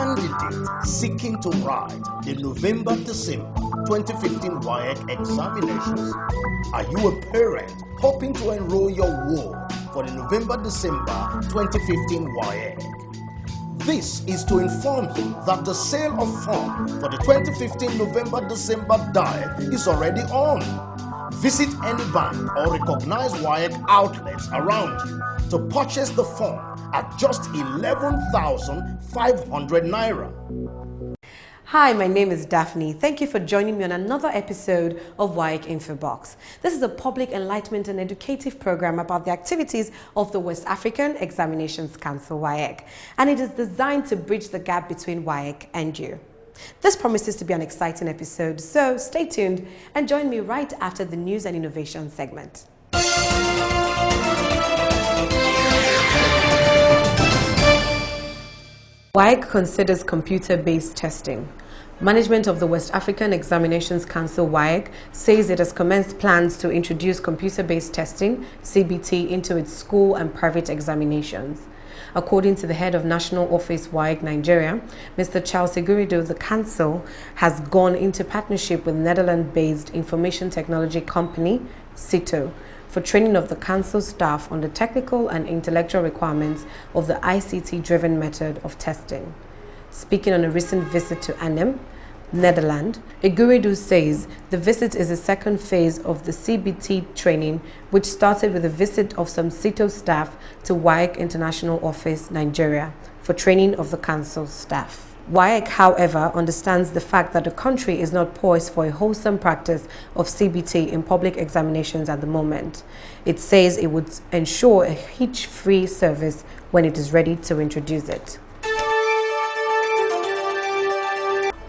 candidate seeking to write the November-December 2015 Waec examinations? Are you a parent hoping to enroll your ward for the November-December 2015 Waec? This is to inform you that the sale of form for the 2015 November-December diet is already on. Visit any bank or recognized Waec outlets around you to purchase the form at just 11,500 naira. Hi, my name is Daphne. Thank you for joining me on another episode of Waec Infobox. This is a public enlightenment and educative program about the activities of the West African Examinations Council, Waec, and it is designed to bridge the gap between Waec and you. This promises to be an exciting episode, so stay tuned and join me right after the news and innovation segment. Waec considers computer-based testing. Management of the West African Examinations Council, Waec, says it has commenced plans to introduce computer-based testing, CBT, into its school and private examinations. According to the head of National Office, Waec Nigeria, Mr. Charles Igurido, the council has gone into partnership with Netherlands-based information technology company, CITO, for training of the council staff on the technical and intellectual requirements of the ICT-driven method of testing. Speaking on a recent visit to Arnhem, Netherlands, Igurido says the visit is the second phase of the CBT training, which started with a visit of some CITO staff to Waec International Office, Nigeria, for training of the council staff. Waec, however, understands the fact that the country is not poised for a wholesome practice of CBT in public examinations at the moment. It says it would ensure a hitch-free service when it is ready to introduce it.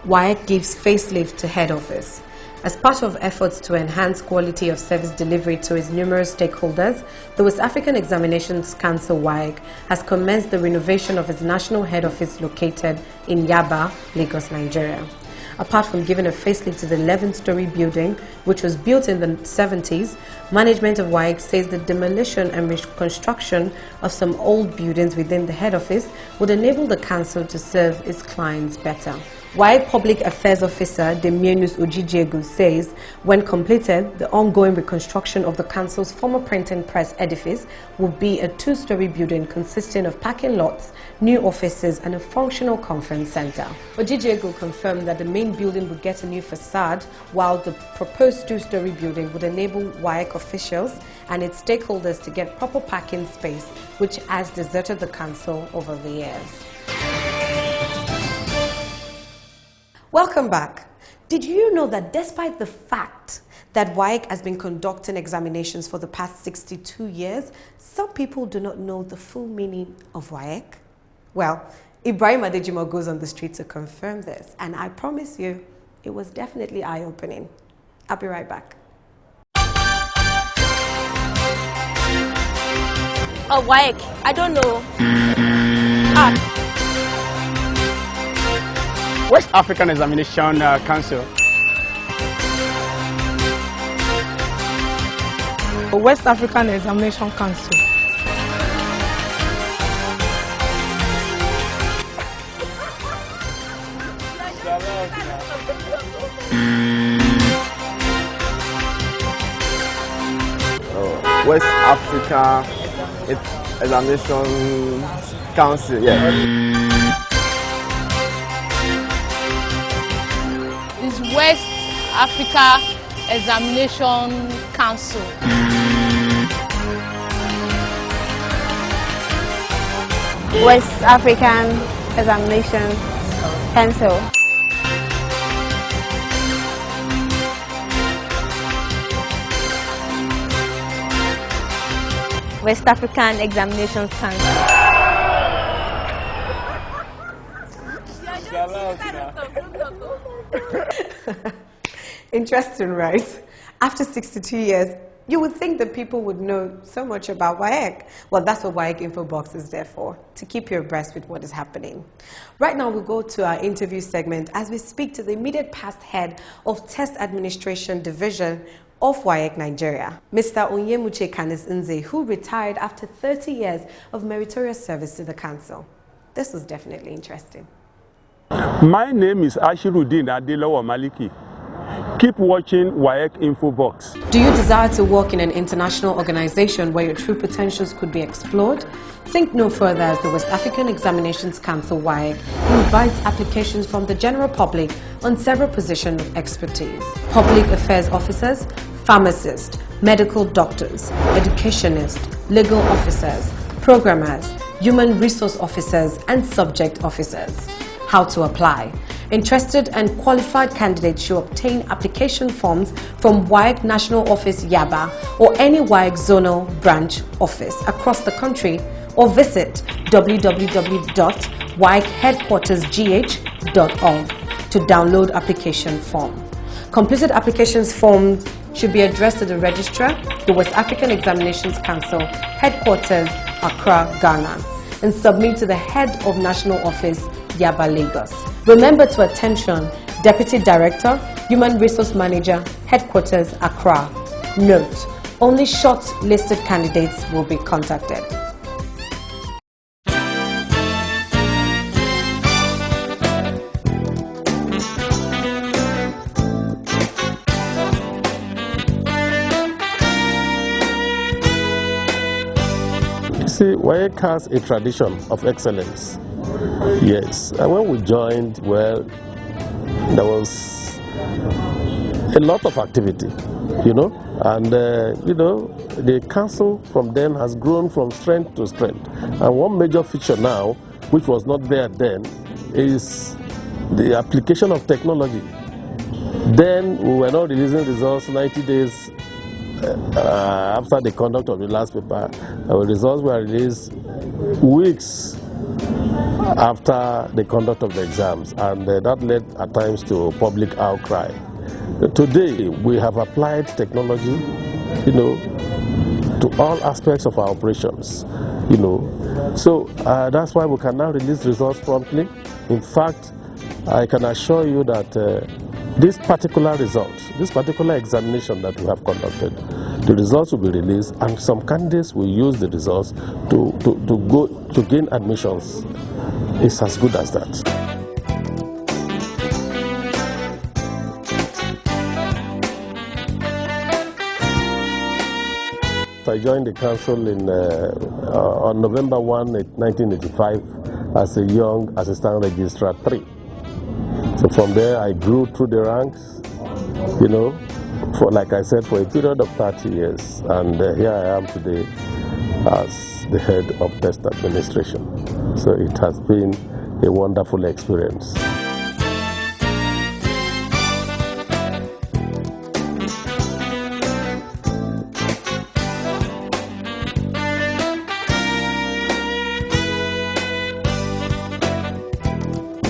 Waec gives facelift to head office. As part of efforts to enhance quality of service delivery to its numerous stakeholders, the West African Examinations Council, Waec, has commenced the renovation of its national head office located in Yaba, Lagos, Nigeria. Apart from giving a facelift to the 11-story building, which was built in the 70s, management of Waec says the demolition and reconstruction of some old buildings within the head office would enable the council to serve its clients better. Waec Public Affairs Officer Demienus Ojijiegu says when completed, the ongoing reconstruction of the council's former printing press edifice will be a 2-story building consisting of parking lots, new offices and a functional conference center. Ojijiegu confirmed that the main building would get a new facade, while the proposed 2-story building would enable Waec officials and its stakeholders to get proper parking space, which has deserted the council over the years. Welcome back. Did you know that despite the fact that Waec has been conducting examinations for the past 62 years, some people do not know the full meaning of Waec? Well, Ibrahim Adejimo goes on the street to confirm this, and I promise you, it was definitely eye-opening. I'll be right back. Oh, Waec, I don't know. West African Examination Council. West African Examination Council. West Africa Examination Council, yeah. West Africa Examination Council. West African Examination Council. West African Examination Council. Interesting, right? After 62 years, you would think that people would know so much about Waec. Well, that's what Waec Infobox is there for, to keep you abreast with what is happening. Right now, we'll go to our interview segment as we speak to the immediate past head of Test Administration Division of Waec Nigeria, Mr. Onyemuche Kanis Nze, who retired after 30 years of meritorious service to the council. This was definitely interesting. My name is Ashiruddin Adelawa Maliki. Keep watching Waec Infobox. Do you desire to work in an international organization where your true potentials could be explored? Think no further as the West African Examinations Council (Waec) invites applications from the general public on several positions of expertise: public affairs officers, pharmacists, medical doctors, educationists, legal officers, programmers, human resource officers, and subject officers. How to apply? Interested and qualified candidates should obtain application forms from Waec National Office Yaba or any Waec Zonal Branch Office across the country, or visit www.waecheadquartersgh.org to download application form. Completed applications forms should be addressed to the registrar, the West African Examinations Council, headquarters, Accra, Ghana, and submit to the head of National Office, Yaba, Lagos. Remember to attention, Deputy Director, Human Resource Manager, Headquarters, Accra. Note, only short-listed candidates will be contacted. See, Waec has a tradition of excellence. Yes, and when we joined, well, there was a lot of activity, and the council from then has grown from strength to strength. And one major feature now, which was not there then, is the application of technology. Then we were not releasing results 90 days after the conduct of the last paper. Our results were released weeks after the conduct of the exams, and that led at times to public outcry. Today, we have applied technology, to all aspects of our operations, So that's why we can now release results promptly. In fact, I can assure you that this particular examination that we have conducted, the results will be released, and some candidates will use the results to gain admissions. It's as good as that. I joined the council on November 1, 1985 as a young assistant registrar 3. So from there I grew through the ranks, for, like I said, for a period of 30 years. And here I am today as the head of test administration. So it has been a wonderful experience.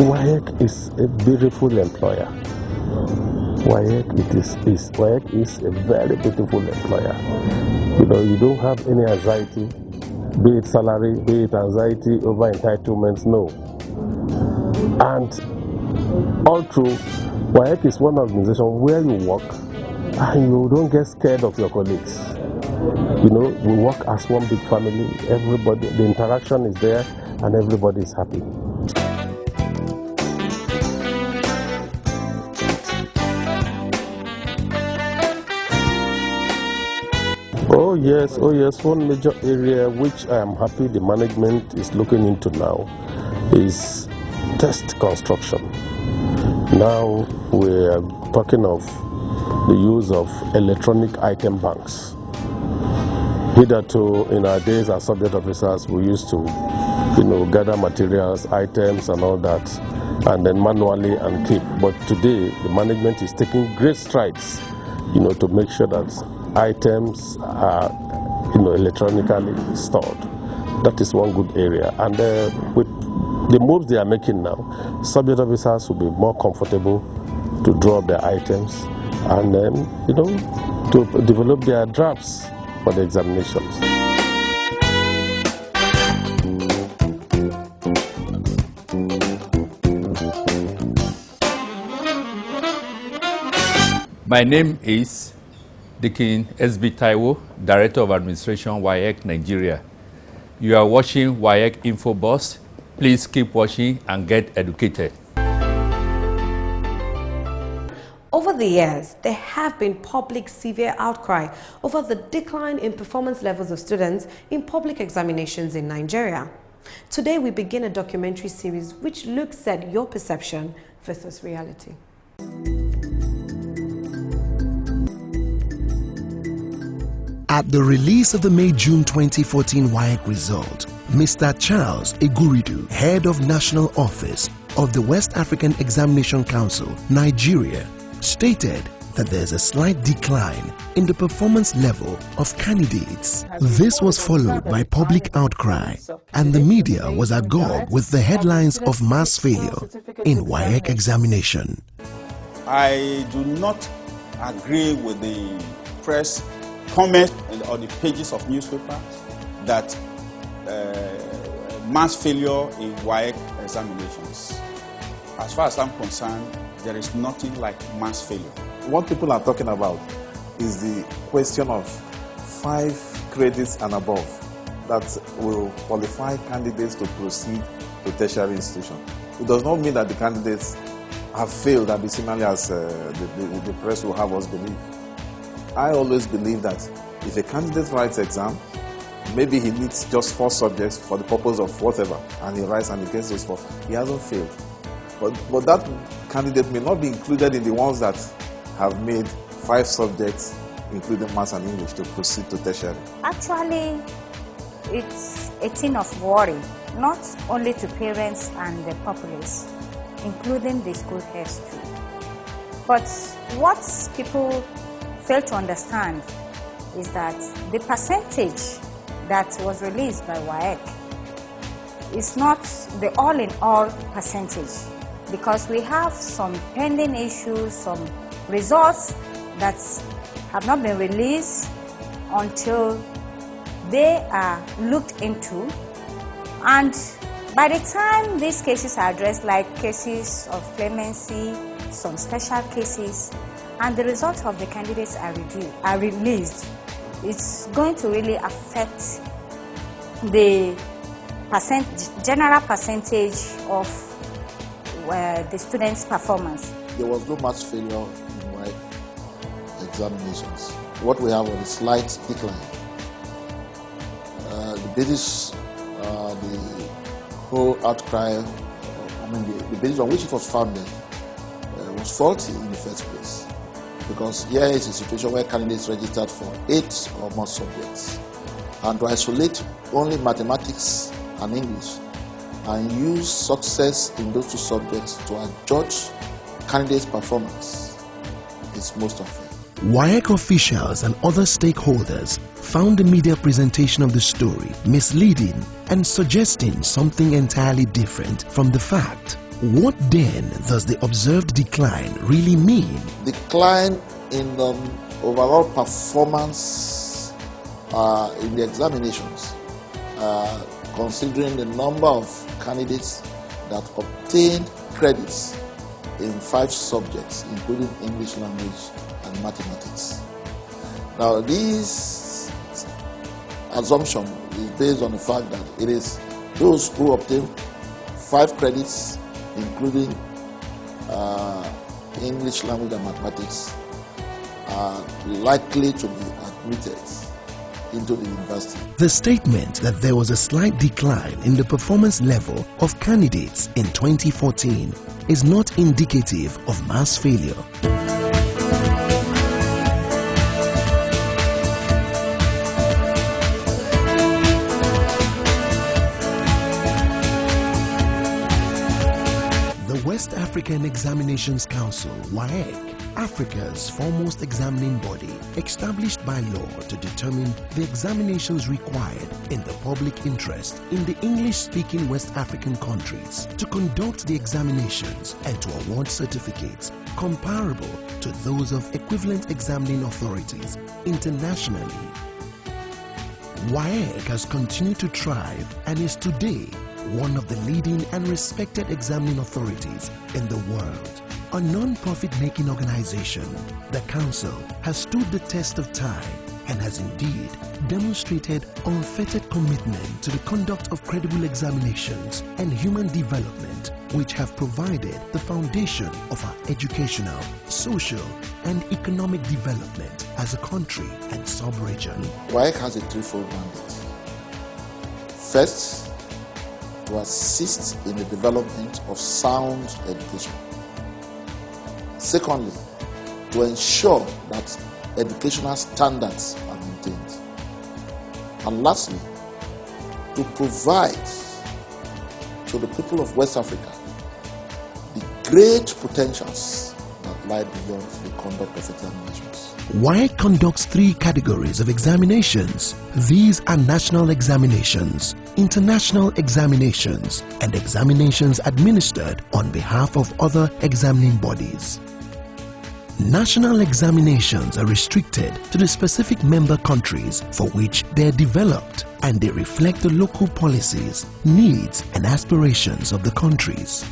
Waec is a beautiful employer. Waec is a very beautiful employer. You don't have any anxiety, be it salary, be it anxiety over entitlements, no. And all through, Waec is one organization where you work and you don't get scared of your colleagues. We work as one big family. Everybody, the interaction is there and everybody is happy. Oh yes, one major area which I am happy the management is looking into now is test construction. Now we are talking of the use of electronic item banks. Hitherto, in our days as subject officers, we used to, gather materials, items and all that, and then manually and keep. But today, the management is taking great strides, to make sure that items are, electronically stored. That is one good area. And with the moves they are making now, subject officers will be more comfortable to draw up their items and then, to develop their drafts for the examinations. My name is Deacon S.B. Taiwo, Director of Administration, Waec, Nigeria. You are watching Waec Infobox. Please keep watching and get educated. Over the years, there have been public severe outcry over the decline in performance levels of students in public examinations in Nigeria. Today, we begin a documentary series which looks at your perception versus reality. At the release of the May-June 2014 Waec result, Mr. Charles Eguridu, head of National Office of the West African Examination Council, Nigeria, stated that there's a slight decline in the performance level of candidates. This was followed by public outcry, and the media was agog with the headlines of mass failure in Waec examination. I do not agree with the press comment on the pages of newspapers that mass failure in Waec examinations. As far as I'm concerned, there is nothing like mass failure. What people are talking about is the question of 5 credits and above that will qualify candidates to proceed to tertiary institution. It does not mean that the candidates have failed abysmally as the press will have us believe. I always believe that if a candidate writes exam, maybe he needs just 4 subjects for the purpose of whatever, and he writes and he gets those 4. He hasn't failed. But that candidate may not be included in the ones that have made 5 subjects, including maths and English, to proceed to tertiary. Actually, it's a thing of worry, not only to parents and the populace, including the school heads too. But what people fail to understand is that the percentage that was released by Waec is not the all-in-all percentage, because we have some pending issues, some results that have not been released until they are looked into. And by the time these cases are addressed, like cases of clemency, some special cases, and the results of the candidates are released, it's going to really affect the general percentage of the students' performance. There was no mass failure in Waec examinations. What we have was a slight decline. The basis, the whole outcry, the basis on which it was founded was faulty in the first place. Because here is a situation where candidates registered for 8 or more subjects, and to isolate only mathematics and English and use success in those 2 subjects to judge candidates' performance is most unfair. Waec officials and other stakeholders found the media presentation of the story misleading and suggesting something entirely different from the fact. What then does the observed decline really mean? Decline in the overall performance in the examinations, considering the number of candidates that obtained credits in 5 subjects, including English language and mathematics. Now, this assumption is based on the fact that it is those who obtain 5 credits, including English language and mathematics, are likely to be admitted into the university. The statement that there was a slight decline in the performance level of candidates in 2014 is not indicative of mass failure. The West African Examinations Council, Waec, Africa's foremost examining body, established by law to determine the examinations required in the public interest in the English-speaking West African countries, to conduct the examinations and to award certificates comparable to those of equivalent examining authorities internationally. Waec has continued to thrive and is today one of the leading and respected examining authorities in the world. A non-profit making organization, the Council has stood the test of time and has indeed demonstrated unfettered commitment to the conduct of credible examinations and human development, which have provided the foundation of our educational, social, and economic development as a country and sub-region. Waec has a threefold mandate. First, to assist in the development of sound education. Secondly, to ensure that educational standards are maintained. And lastly, to provide to the people of West Africa the great potentials that lie beyond the conduct of examinations. Waec conducts 3 categories of examinations. These are national examinations, international examinations, and examinations administered on behalf of other examining bodies. National examinations are restricted to the specific member countries for which they are developed, and they reflect the local policies, needs, and aspirations of the countries.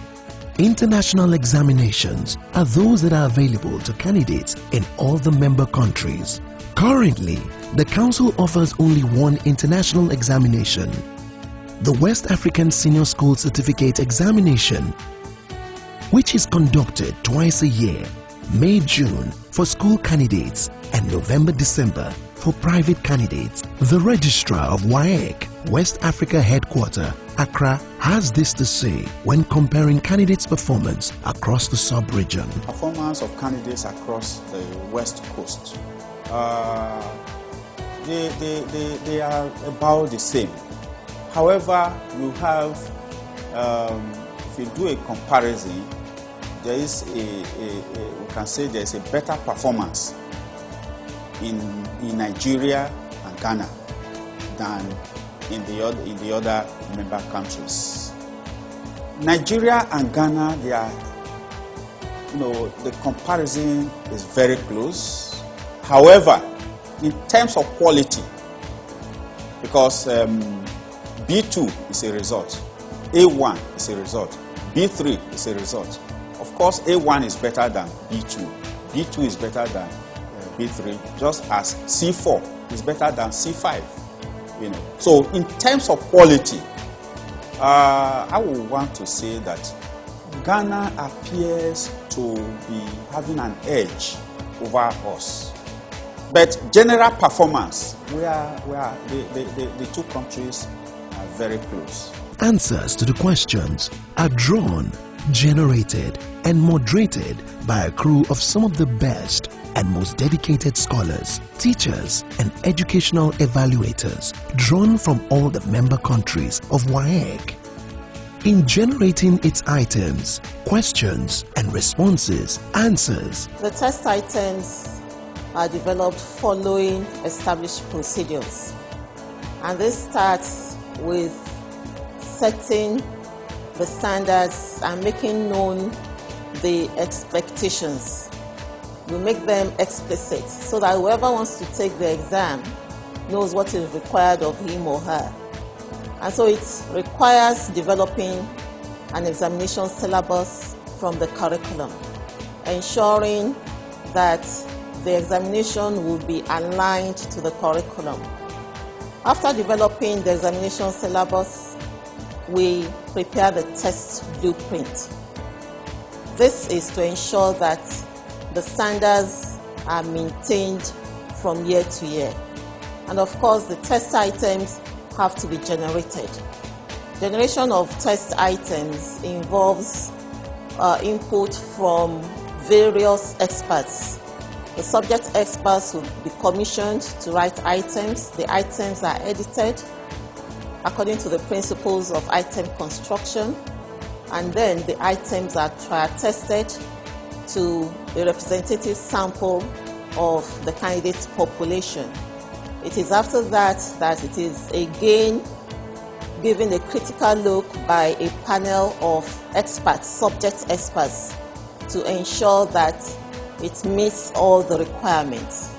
International examinations are those that are available to candidates in all the member countries. Currently, the Council offers only one international examination, the West African Senior School Certificate Examination, which is conducted twice a year, May-June for school candidates and November-December for private candidates. The Registrar of Waec, West Africa Headquarter, Accra, has this to say when comparing candidates' performance across the sub-region. Performance of candidates across the West Coast, they are about the same. However, you have, if you do a comparison, there is we can say there is a better performance in Nigeria and Ghana than in the other member countries. Nigeria and Ghana, they are, the comparison is very close. However, in terms of quality, because B2 is a result, A1 is a result, B3 is a result. Of course, A1 is better than B2. B2 is better than B3, just as C4 is better than C5. So in terms of quality, I would want to say that Ghana appears to be having an edge over us. But general performance, the two countries are very close. Answers to the questions are drawn, generated, and moderated by a crew of some of the best and most dedicated scholars, teachers, and educational evaluators drawn from all the member countries of Waec. In generating its items, questions, and responses, answers. The test items are developed following established procedures, and this starts with setting the standards and making known the expectations. We make them explicit so that whoever wants to take the exam knows what is required of him or her. And so it requires developing an examination syllabus from the curriculum, ensuring that the examination will be aligned to the curriculum. After developing the examination syllabus, we prepare the test blueprint. This is to ensure that the standards are maintained from year to year. And of course, the test items have to be generated. Generation of test items involves input from various experts. The subject experts will be commissioned to write items. The items are edited according to the principles of item construction, and then the items are trial tested to a representative sample of the candidate's population. It is after that it is again given a critical look by a panel of experts, subject experts, to ensure that it meets all the requirements.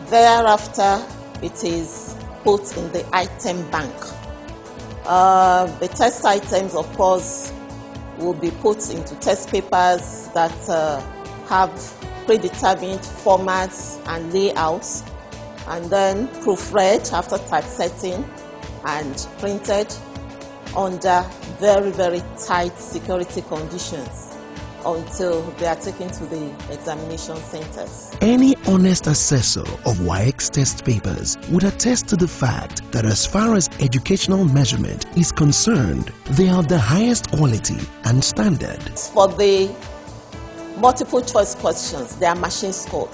Thereafter, it is put in the item bank. The test items, of course, will be put into test papers that have predetermined formats and layouts. and then proofread after typesetting and printed under very, very tight security conditions until they are taken to the examination centers. Any honest assessor of Waec's test papers would attest to the fact that as far as educational measurement is concerned, they are the highest quality and standard. For the multiple choice questions, they are machine scored.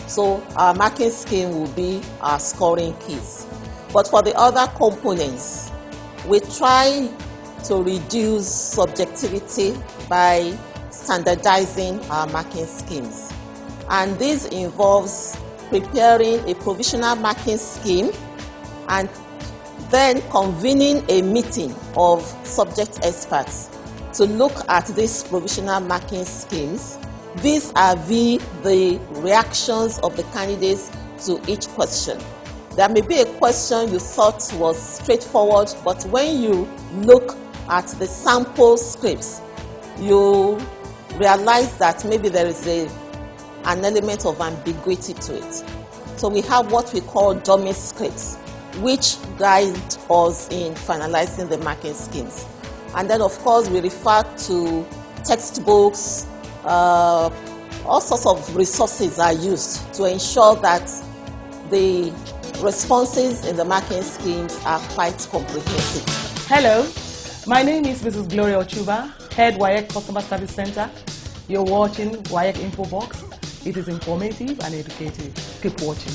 So our marking scheme will be our scoring keys. But for the other components, we try to reduce subjectivity by standardizing our marking schemes. And this involves preparing a provisional marking scheme and then convening a meeting of subject experts to look at these provisional marking schemes vis-a-vis the reactions of the candidates to each question. There may be a question you thought was straightforward, but when you look at the sample scripts, you realize that maybe there is an element of ambiguity to it. So we have what we call dummy scripts, which guide us in finalizing the marking schemes. And then, of course, we refer to textbooks. All sorts of resources are used to ensure that the responses in the marking schemes are quite comprehensive. Hello, my name is Mrs. Gloria Ochuba, Head Waec Customer Service Center. You're watching Waec Infobox. It is informative and educative. Keep watching.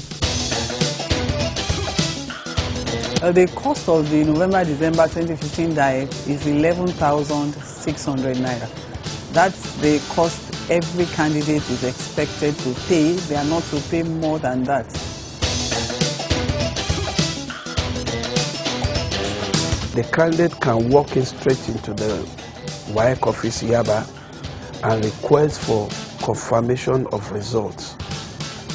The cost of the November-December 2015 DAEC is 11,600 naira. That's the cost every candidate is expected to pay. They are not to pay more than that. The candidate can walk in straight into the Waec office, Yaba, and request for confirmation of results.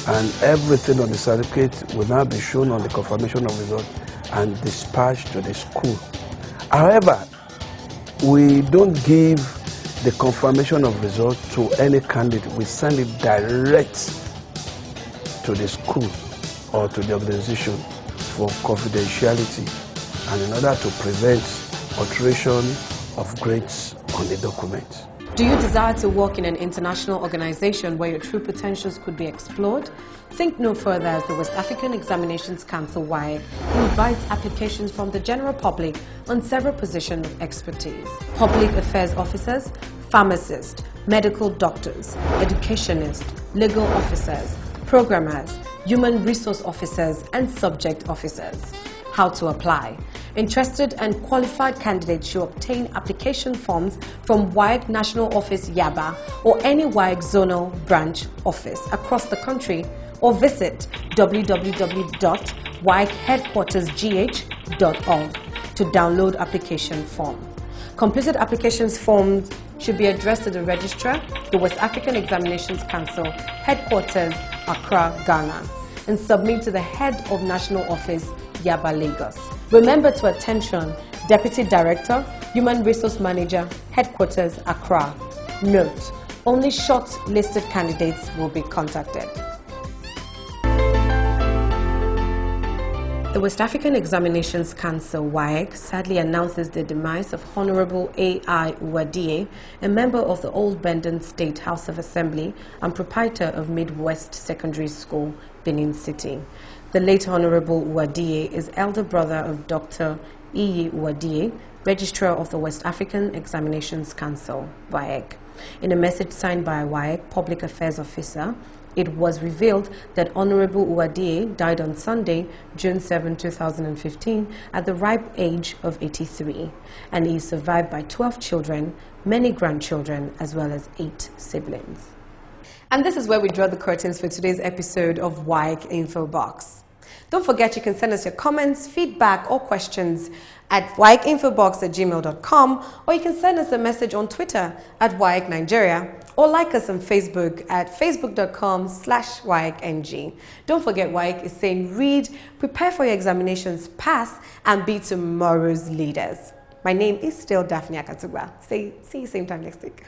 And everything on the certificate will now be shown on the confirmation of results and dispatched to the school. However, we don't give the confirmation of results to any candidate. We send it direct to the school or to the organization for confidentiality and in order to prevent alteration of grades on the document. Do you desire to work in an international organization where your true potentials could be explored? Think no further as the West African Examinations Council Waec invites applications from the general public on several positions of expertise. Public affairs officers, pharmacists, medical doctors, educationists, legal officers, programmers, human resource officers, and subject officers. How to apply? Interested and qualified candidates should obtain application forms from Waec National Office Yaba or any Waec Zonal Branch Office across the country, or visit www.wacheadquartersgh.org to download application form. Completed applications forms should be addressed to the registrar, the West African Examinations Council, headquarters, Accra, Ghana, and submit to the head of National Office, Yaba, Lagos. Remember to attention, Deputy Director, Human Resource Manager, Headquarters, Accra. Note, only short-listed candidates will be contacted. The West African Examinations Council, Waec, sadly announces the demise of Honorable A.I. Uwadie, a member of the Old Bendon State House of Assembly and proprietor of Midwest Secondary School, Benin City. The late Honorable Uwadie is elder brother of Dr. Iyi Uwadie, Registrar of the West African Examinations Council, Waec. In a message signed by a Waec Public Affairs Officer, it was revealed that Honorable Uwadie died on Sunday, June 7, 2015, at the ripe age of 83, and he is survived by 12 children, many grandchildren, as well as 8 siblings. And this is where we draw the curtains for today's episode of Waec Infobox. Don't forget you can send us your comments, feedback, or questions at waecinfobox@gmail.com, or you can send us a message on Twitter at Waec Nigeria, or like us on Facebook at facebook.com/WaecNG. Don't forget, Waec is saying read, prepare for your examinations, pass, and be tomorrow's leaders. My name is still Daphne Akatugba. See you same time next week.